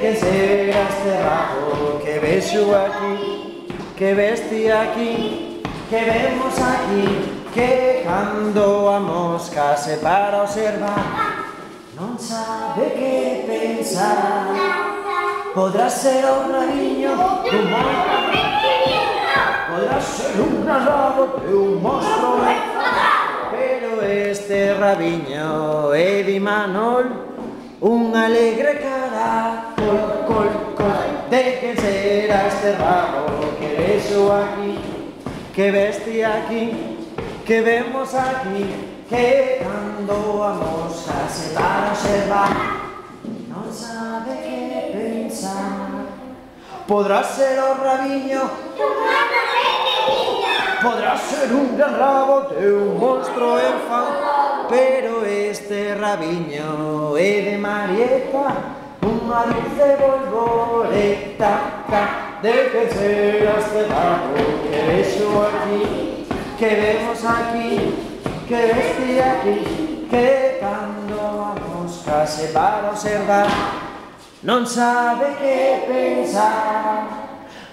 que será este rabo que vexo aquí, que vesti aquí, que vemos aquí, que cando a mosca se para a observar non sabe que pensar. Podrá ser o rabiño dun monstro, podrá ser un gran rabo de un monstro, pero este rabiño é de Manol, un alegre cara, col, de que será este rabo que vexo aquí, que vesti aquí, que vemos aquí, que cando a mosca se para a observar non sabe que pensar. Podrá ser o rabiño, podrá ser un gran rabo de un monstro enfado, pero este rabiño é de Marieta, unha dulce bolboreta, de que será este rabo que vexo aquí, que vemos aquí, que vesti aquí, que cando a mosca se para a observar non sabe que pensar.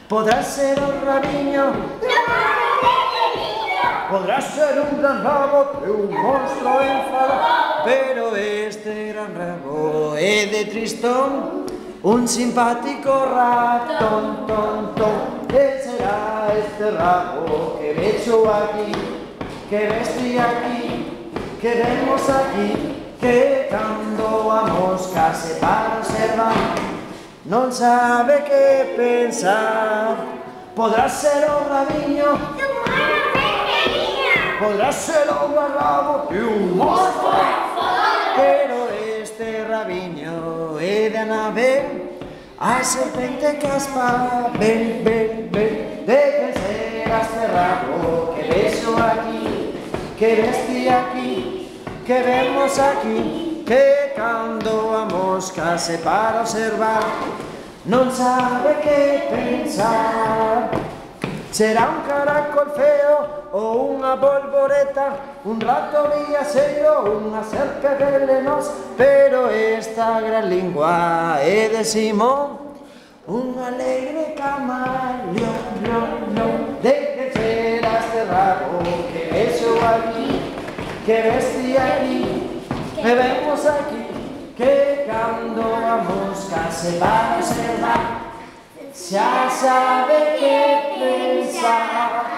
Podrá ser o rabiño, podrá ser un gran rabo de un monstro enfadado, pero este gran rabo é de Tristón, un simpático ratón, que será este rabo que vexo aquí, que vesti aquí, que vemos aquí, que cando a mosca se para a observar non sabe que pensar. Podrá ser o rabiño, podrá ser o gran rabo de un monstro, pero este rabiño é de Anabel, a serpente caspa, ven, de que será este rabo que vexo aquí, que vesti aquí, que vemos aquí, que cando a mosca se para a observar non sabe que pensar. Será un caracol feo ou unha bolboreta, un rato viaxeiro, unha serpe venenosa, pero esta gran lingua é de Simón, un alegre camaleón, de que será este rabo que vexo aquí, que vesti aquí, que vemos aquí, que cando a mosca se va a observar xa sabe que pensar.